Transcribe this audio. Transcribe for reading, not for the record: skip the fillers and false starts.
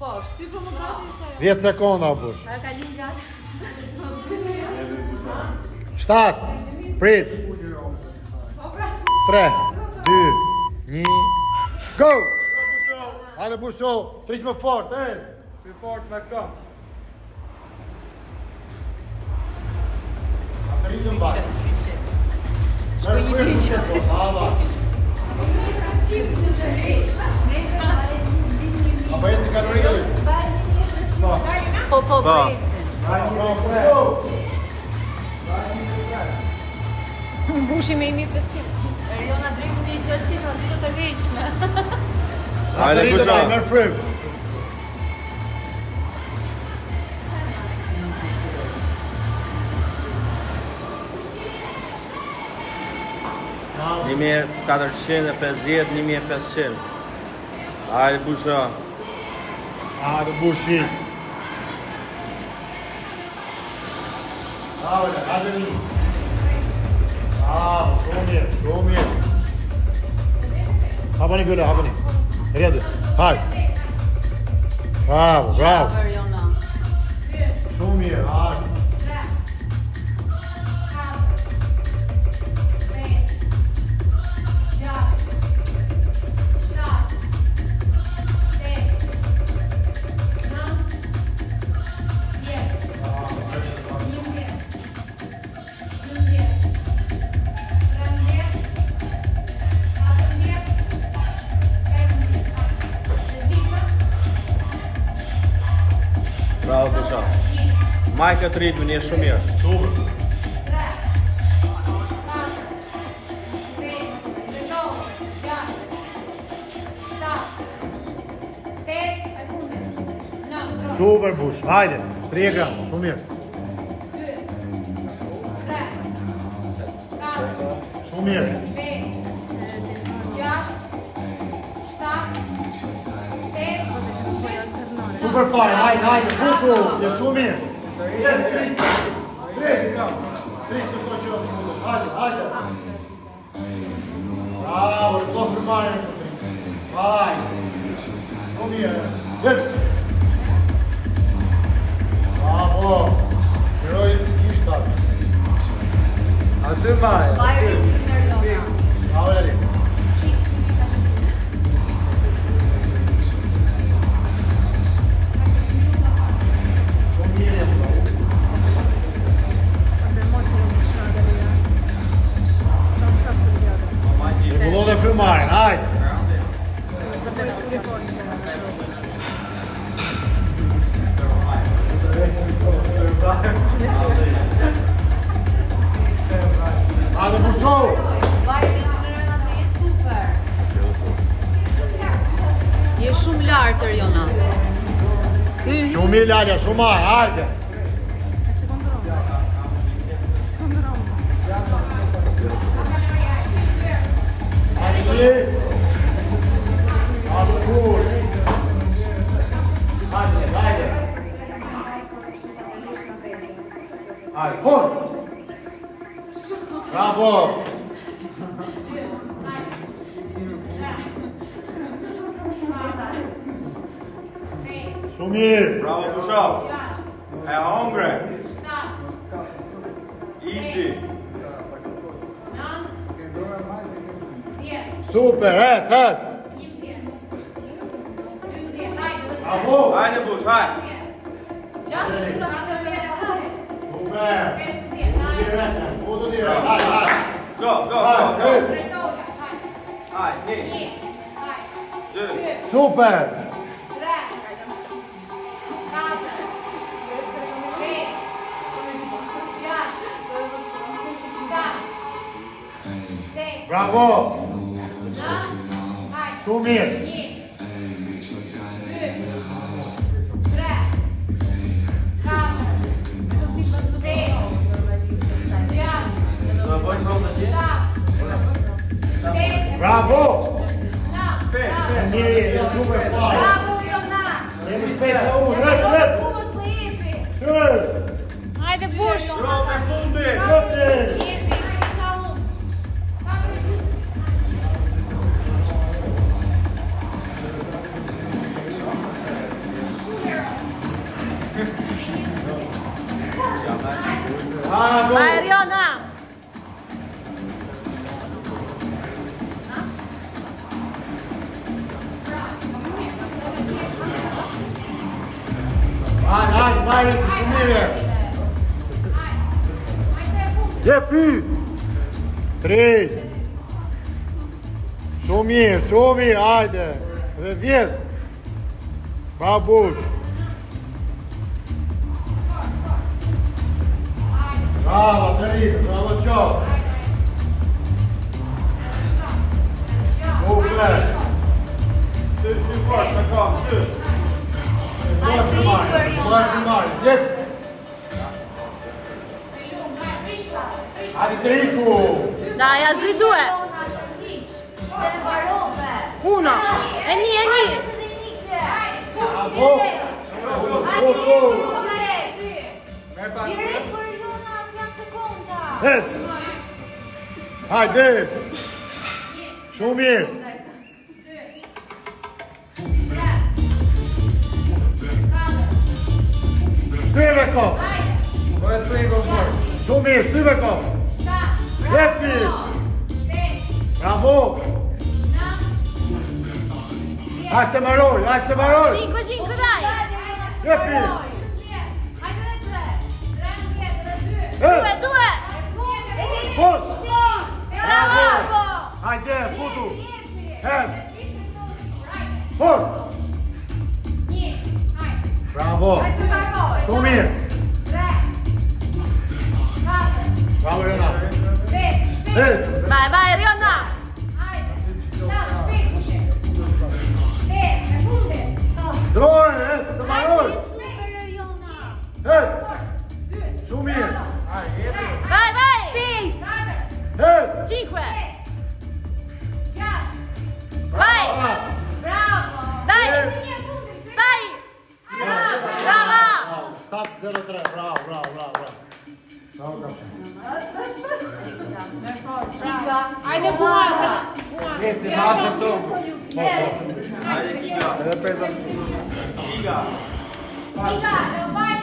Po, shtypë më gati ishte ajo. 10 sekonda bush. Ajo ka linë gati. 7, prit. 3, 2, 1, go! Hajde busho, trik më fort, Shpi fort me këm. Rritëm bak. Shkoj një piqë. Apo jetë të kalorikë? Po, ecin. Bushi me 1500. Eriona drejtë me 600, aty do të rriqme. Hajde busho. Merë frim. Një 1450, 1500. Hajde busho. Hajde bushi. Hajde një. Shumë mirë. Hapani bële, hapani. Rjedu, hajde. Bravo. Eriona. Shumë mirë, hajde. Bravo busho. Maj këtë ritmi, një shumë mirë. Super. Super bush, hajde, 3 gram, shumë mirë. Shumë mirë. Super fine, hajde, buku, je shumë mirë. Jetë, 3 gram, 3 të të qënë, hajde. Bravo, do të marrë. Hajde. Shumë mirë, jetë. Bravo! Qëroj ishtat. Aty maj. Bravo, Lali. Shumë mirë, Regullo dhe frymaren, hajde! Hajde busho! Je shumë lartë, Eriona. Shumë mirë, Lalja, shumë hajde! Hajde, kur! Hajde! Hajde, kur! Bravo! Shumë mirë! Bravo busho. E hongre. Easy. Super, het! Bravo! Hajde bush, hajde. Super! Kudo direkt, hajde! Go. Hajde! Hajde, 1, 2. Super! Bravo! Shumë mirë! Bravo! Mirë, e super fare! Jemi shpejt të unë, Shtyr! Hajde bush. Rope fundi. Vai Ariona! Vai, Shumire. Jepi. 3. Shumir, hajde. Dhe 10. Babush. Bravo, Teresa, bravo, ciao. Go flash. Stu fort, me kam, stu. Mark, jep. Hajde, Triku. Dai, altri 2! Uno! E ni! Go. Direi per Ariona la seconda. Hajde. Shumir. Shtyve kop. Shumir, shtyve kop. Jepi. Bravo. Hajde të maroj. 5, dai! Jepi. 2! Fort. Bravo! Hajde, futu. Fort. Bravo. Shumir. Bravo, Renato. Vai Ariona! Troje, të maroj. Shumir. Vai! 5! Vai! Dai! Brava! 7-0-3, bravo. Hajde buona! Hajde, Giga. Giga. Vai!